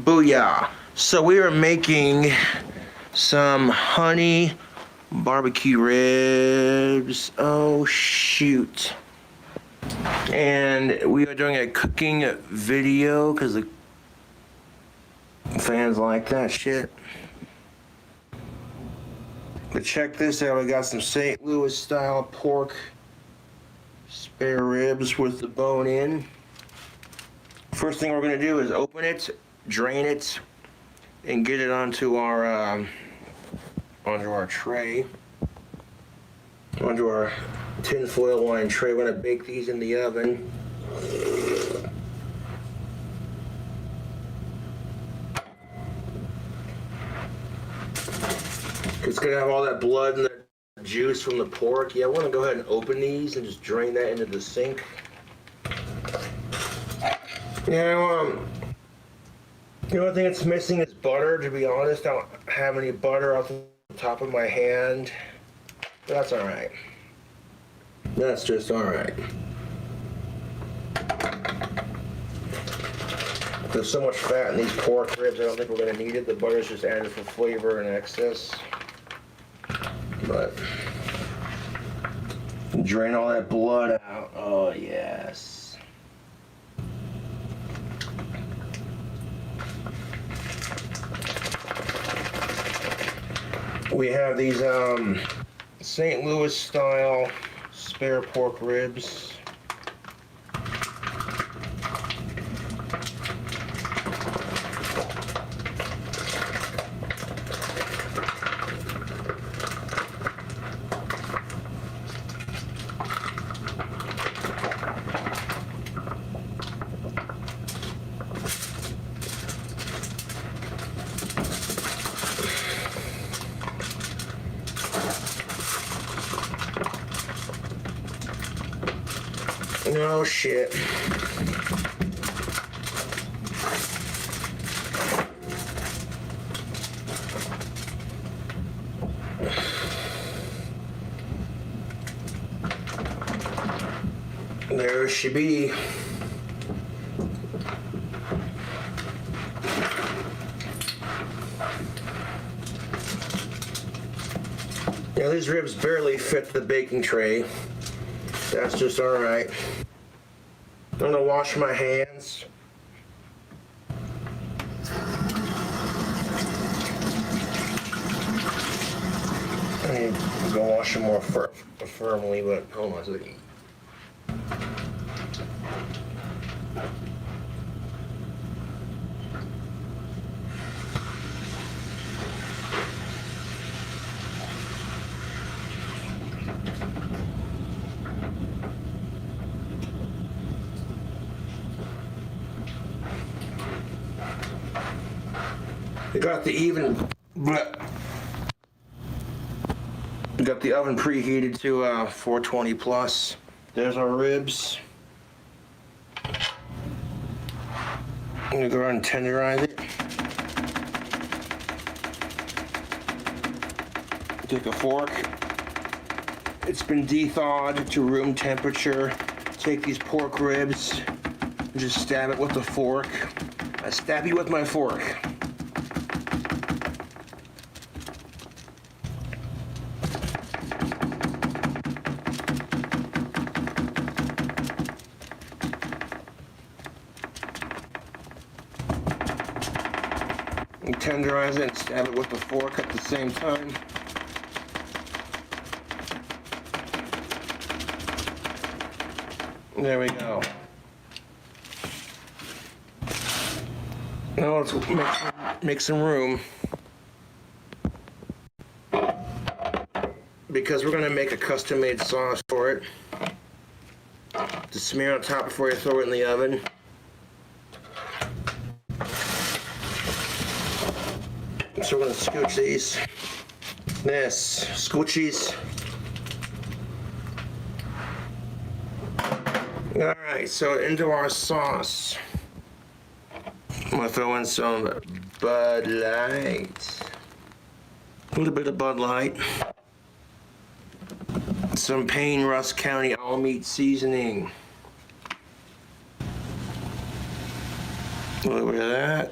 Booyah! So we are making some honey barbecue ribs. Oh shoot. And we are doing a cooking video because the fans like that shit. But check this out, we got some St. Louis style pork spare ribs with the bone in. First thing we're gonna do is open it, drain it, and get it onto our tray, onto our tin foil lined tray. We're gonna bake these in the oven. It's gonna have all that blood and the juice from the pork. Yeah, I wanna go ahead and open these and just drain that into the sink. Now, the only thing that's missing is butter, to be honest. I don't have any butter off the top of my hand. But that's alright. That's just alright. There's so much fat in these pork ribs, I don't think we're going to need it. The butter's just added for flavor and excess. But drain all that blood out. Oh, yes. We have these St. Louis style spare pork ribs. No shit. There she be. Now these ribs barely fit the baking tray. That's just alright. I'm gonna wash my hands. I need to go wash them more firmly, but hold on a second. We got the oven preheated to 420 plus. There's our ribs. I'm gonna go ahead and tenderize it. Take a fork. It's been thawed to room temperature. Take these pork ribs and just stab it with the fork. I stab you with my fork. And tenderize it and stab it with the fork at the same time. There we go. Now let's make some room, because we're gonna make a custom-made sauce for it to smear on top before you throw it in the oven. So we're gonna scooch these. This scoochies. All right, so into our sauce. I'm gonna throw in some Bud Light. A little bit of Bud Light. Some Payne Russ County all meat seasoning. A little bit of that.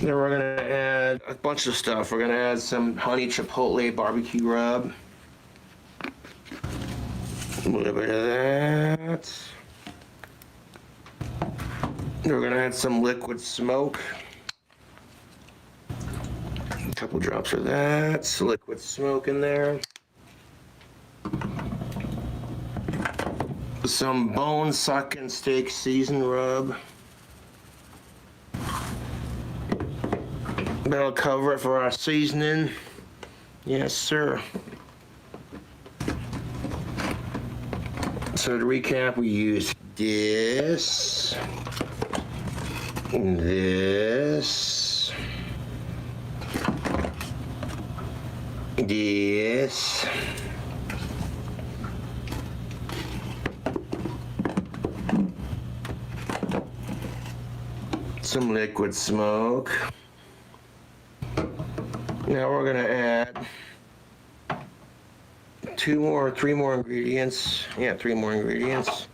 Then we're gonna add a bunch of stuff. We're gonna add some honey chipotle barbecue rub. A little bit of that. We're gonna add some liquid smoke. A couple drops of that, liquid smoke in there. Some bone sucking steak season rub. That'll cover it for our seasoning. Yes, sir. So to recap, we used this, this, this, some liquid smoke. Now we're gonna add three more ingredients. Yeah, 3 more ingredients.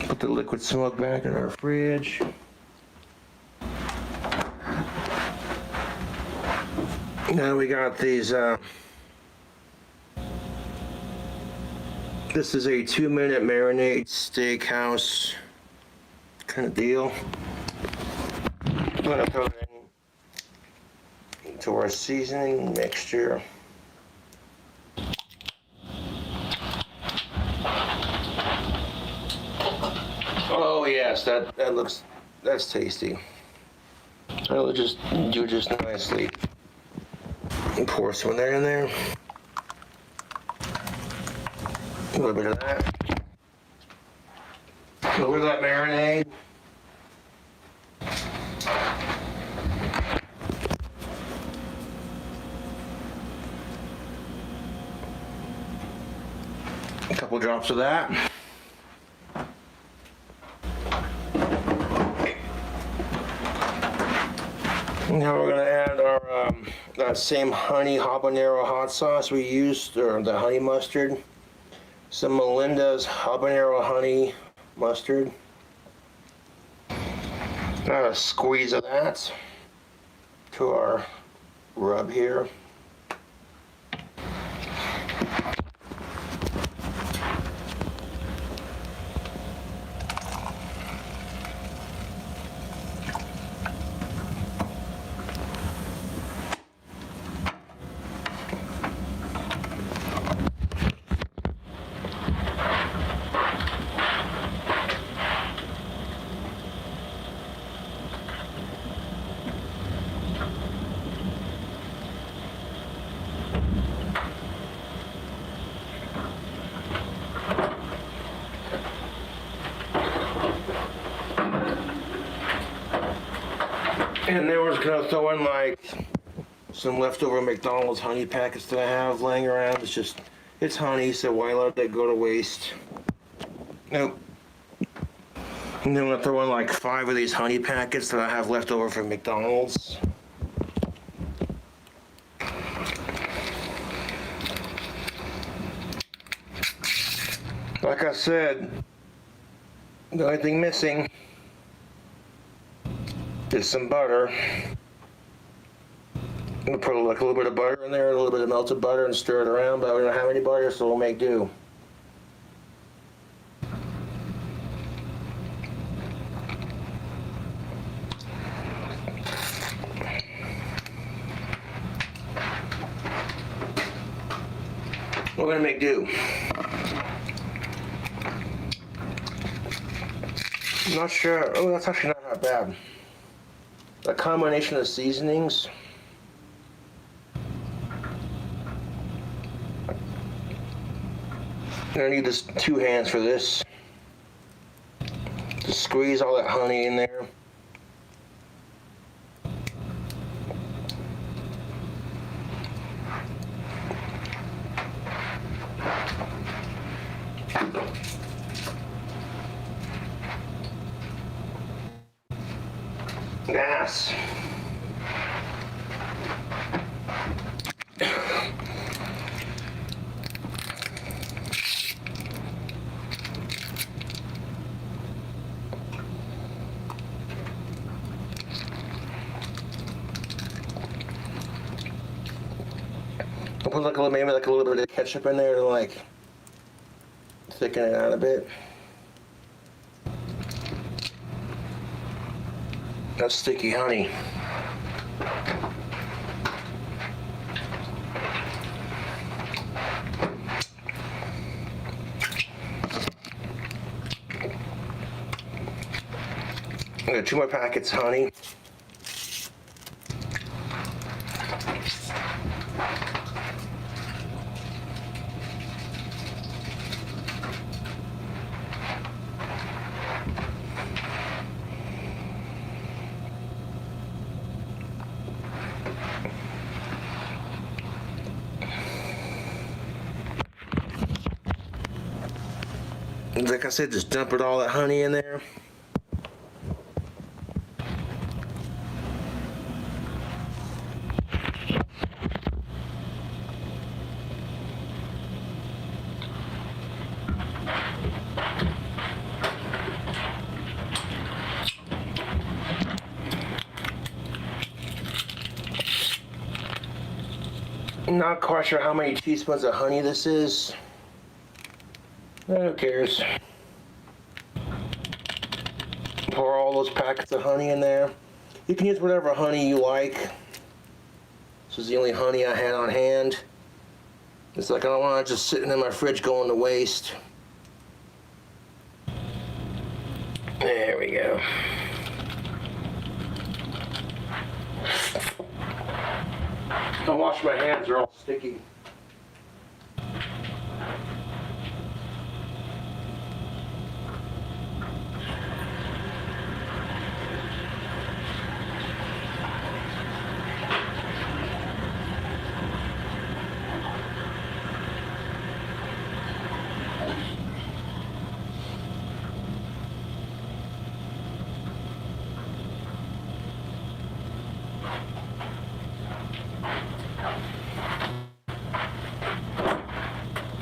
Put the liquid smoke back in our fridge. Now we got these, this is a 2-minute marinade steakhouse kind of deal. I'm gonna throw it into our seasoning mixture. Oh yes, that's tasty. I'll just do just nicely. And pour some of that in there. A little bit of that. A little bit of that marinade. A couple drops of that. Now we're going to add our that same honey habanero hot sauce we used, or the honey mustard. Some Melinda's habanero honey mustard. Add a squeeze of that to our rub here. And then we're just gonna throw in like some leftover McDonald's honey packets that I have laying around. It's honey, so why let that go to waste? Nope. And then I'm gonna throw in like 5 of these honey packets that I have left over from McDonald's. Like I said, the only thing missing is some butter. I'm gonna put like a little bit of butter in there, a little bit of melted butter, and stir it around, but we don't have any butter, so we'll make do. We're gonna make do. I'm not sure. Oh, that's actually not that bad. A combination of seasonings. And I need this 2 hands for this. To squeeze all that honey in there. Yes. I'll put like a little, maybe like a little bit of ketchup in there to like thicken it out a bit. That's sticky honey. I got 2 more packets of honey. Like I said, just dump it all that honey in there. I'm not quite sure how many teaspoons of honey this is. Who cares? Pour all those packets of honey in there. You can use whatever honey you like. This is the only honey I had on hand. It's like I don't want it just sitting in my fridge going to waste. There we go. I'll wash my hands, they're all sticky.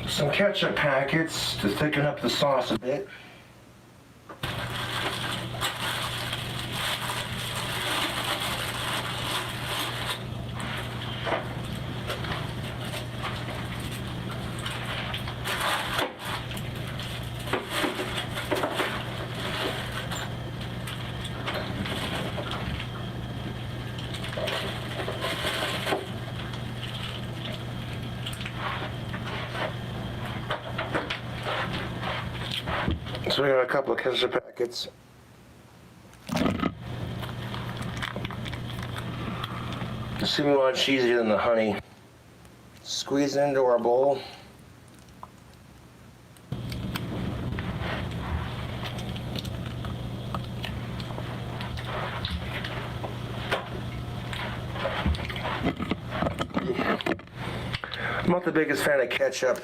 Some ketchup packets to thicken up the sauce a bit. So we got a couple of ketchup packets. Assuming we want it cheesier than the honey. Squeeze it into our bowl. I'm not the biggest fan of ketchup,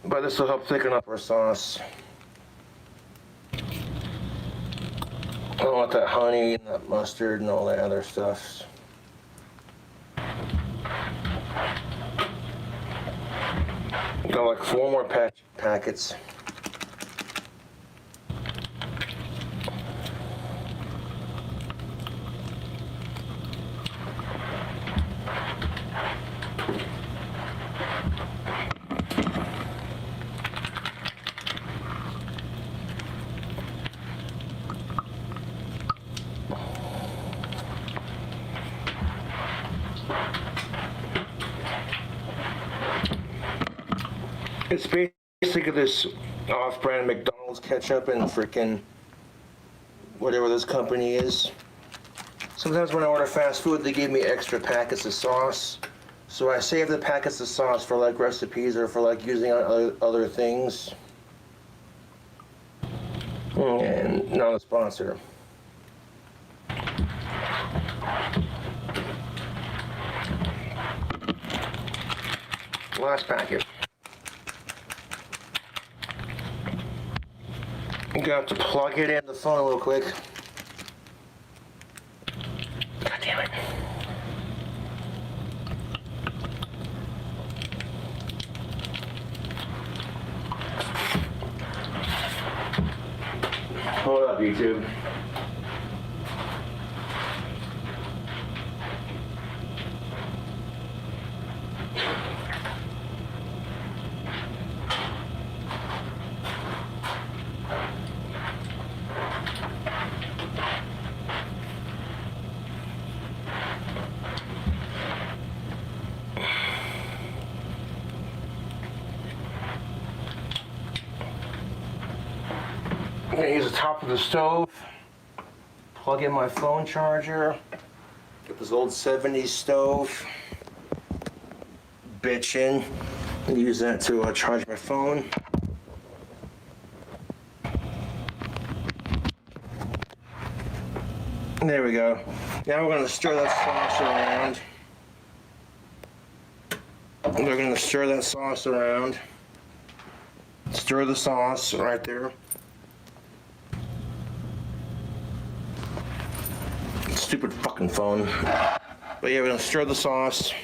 but this will help thicken up our sauce. I don't want that honey and that mustard and all that other stuff. Got like 4 more packets. It's basically this off-brand McDonald's ketchup and freaking whatever this company is. Sometimes when I order fast food, they give me extra packets of sauce. So I save the packets of sauce for like recipes or for like using on other things. And not a sponsor. Last packet. I'm gonna have to plug it in the phone real quick. God damn it. Hold up, YouTube. gonna use the top of the stove, plug in my phone charger, get this old 70s stove, bitchin', and use that to charge my phone. There we go. Now we're gonna stir that sauce around. We're gonna stir that sauce around. Stir the sauce right there. Stupid fucking phone. But yeah, we're gonna stir the sauce.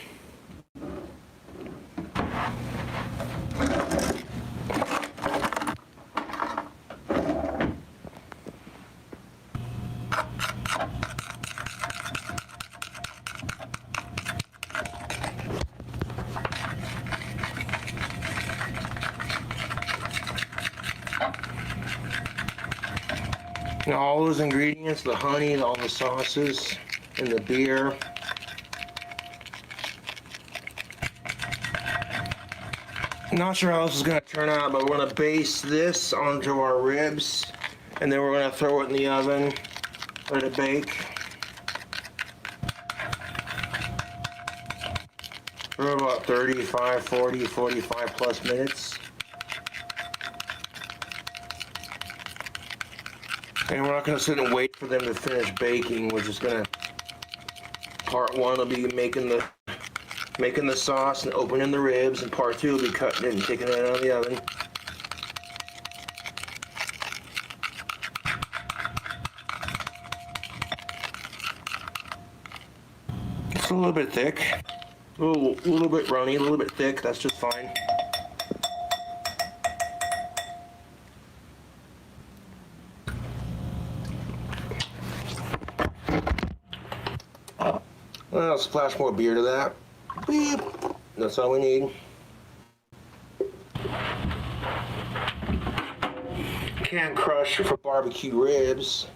Now all those ingredients, the honey, all the sauces, and the beer. Not sure how this is going to turn out, but we're going to base this onto our ribs, and then we're going to throw it in the oven, let it bake for about 35, 40, 45 plus minutes. And we're not going to sit and wait for them to finish baking. We're just going to, part one will be making the sauce and opening the ribs, and part two will be cutting it and taking it out of the oven. It's a little bit thick, a little bit runny, a little bit thick, that's just fine. I'll splash more beer to that. Beep. That's all we need. Can crush for barbecue ribs.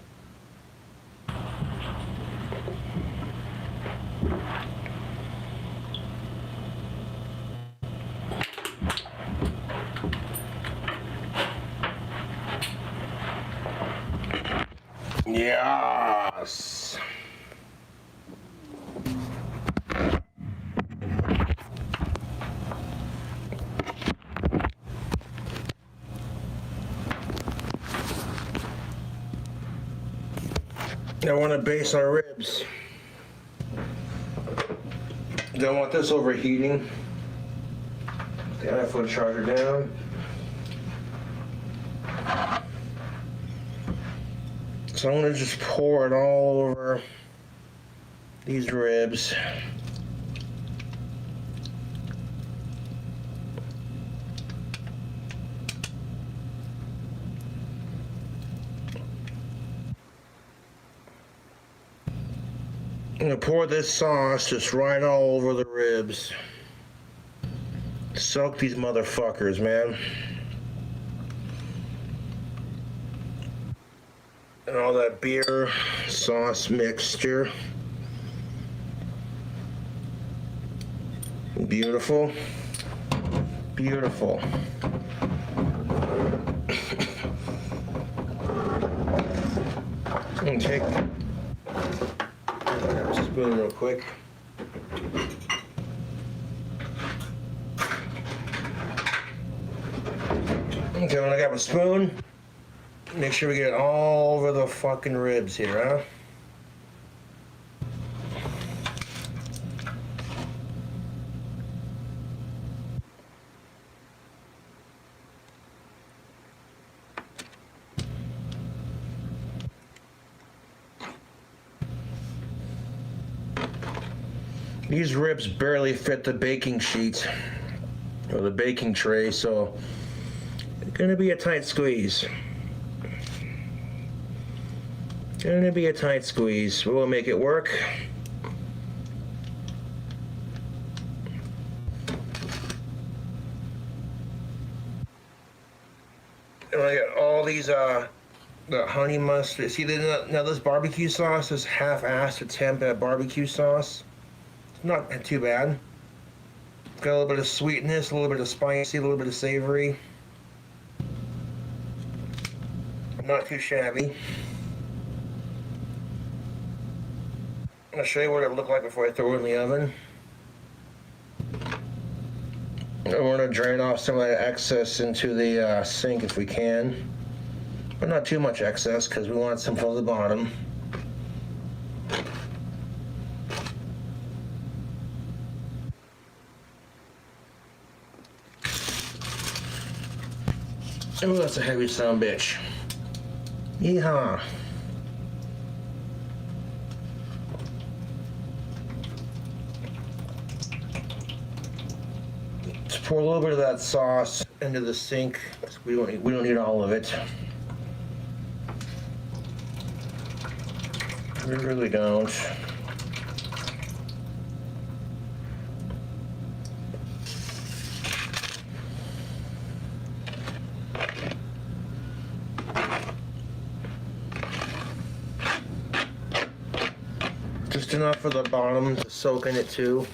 Yes. I want to base our ribs. Don't want this overheating. The iPhone charger down. So I'm going to just pour it all over these ribs. I'm going to pour this sauce just right all over the ribs. Soak these motherfuckers, man. And all that beer sauce mixture. Beautiful. Beautiful. And take a spoon real quick. Okay, when I got my spoon, make sure we get it all over the fucking ribs here, huh? These ribs barely fit the baking sheet or the baking tray, so it's gonna be a tight squeeze. Gonna be a tight squeeze. We'll make it work. And I got all these the honey mustard. See, now this barbecue sauce is half-assed attempt at barbecue sauce. It's not too bad. Got a little bit of sweetness, a little bit of spicy, a little bit of savory. not too shabby. I'll show you what it looked like before I throw it in the oven. We're going to drain off some of that excess into the sink if we can. But not too much excess because we want some for the bottom. Oh, that's a heavy son of a bitch. Yeehaw. Just pour a little bit of that sauce into the sink. We don't need all of it. We really don't. Just enough for the bottom to soak in it too.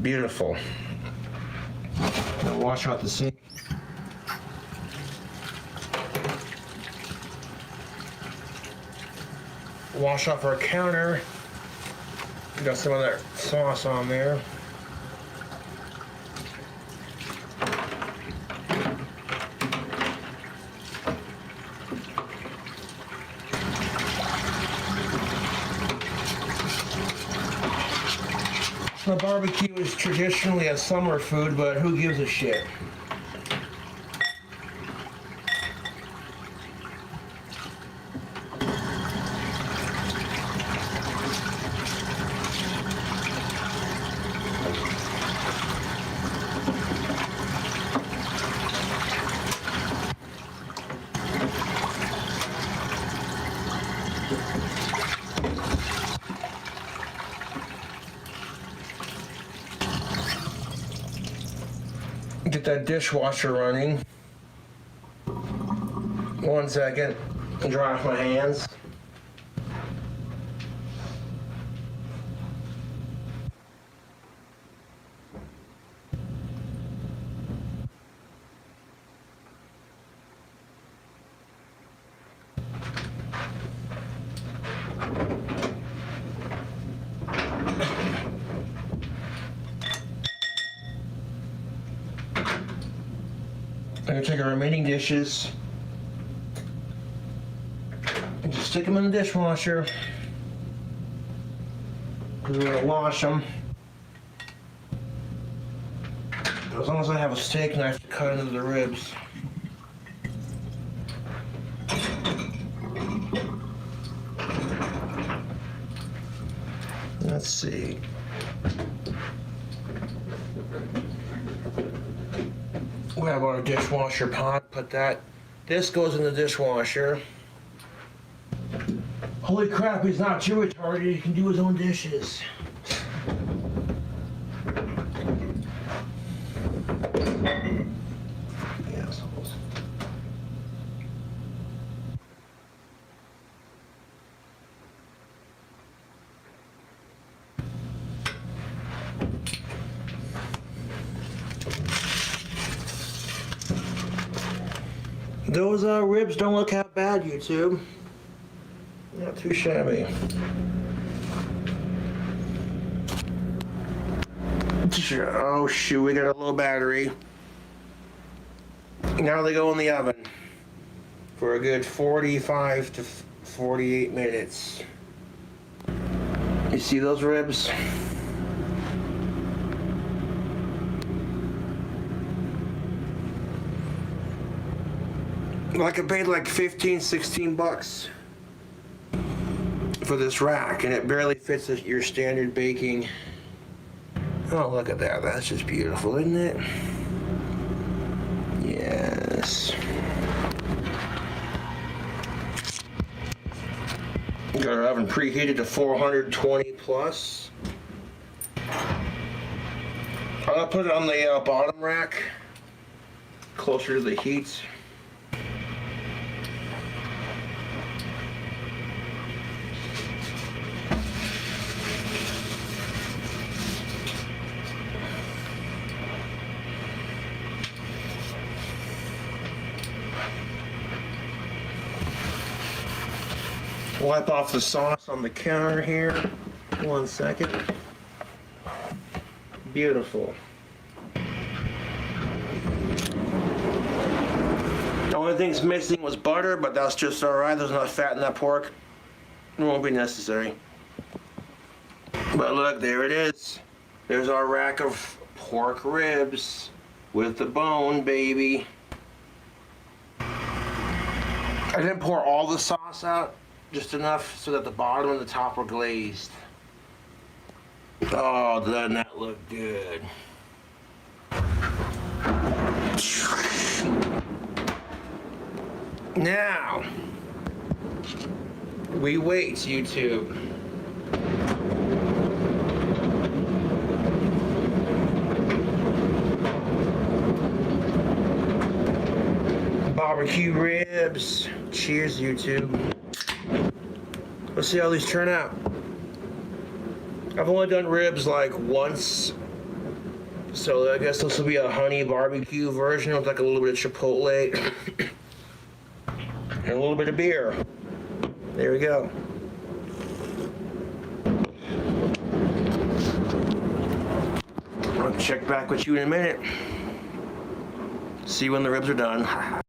Beautiful. Now wash out the sink. Wash off our counter. We got some of that sauce on there. The barbecue is traditionally a summer food, but who gives a shit? Get that dishwasher running. 1 second, dry off my hands. I'm gonna take our remaining dishes and just stick them in the dishwasher because we're gonna wash them. As long as I have a steak knife to cut into the ribs. Let's see. We have our dishwasher pot, this goes in the dishwasher. Holy crap, he's not too retarded, he can do his own dishes. Assholes. Those ribs don't look half bad, YouTube. Not too shabby. Oh shoot, we got a low battery. Now they go in the oven for a good 45 to 48 minutes. You see those ribs? Like I paid like 15, 16 bucks for this rack, and it barely fits your standard baking. Oh, look at that. That's just beautiful, isn't it? Yes. Got our oven preheated to 420 plus. I'm gonna put it on the bottom rack, closer to the heat. Wipe off the sauce on the counter here. 1 second. Beautiful. The only thing's missing was butter, but that's just alright. There's not fat in that pork. It won't be necessary. But look, there it is. There's our rack of pork ribs with the bone, baby. I didn't pour all the sauce out. Just enough so that the bottom and the top were glazed. Oh, doesn't that look good? Now, we wait, YouTube. Barbecue ribs. Cheers, YouTube. Let's see how these turn out. I've only done ribs like once, so I guess this will be a honey barbecue version with like a little bit of chipotle and a little bit of beer. There we go. I'll check back with you in a minute. See when the ribs are done.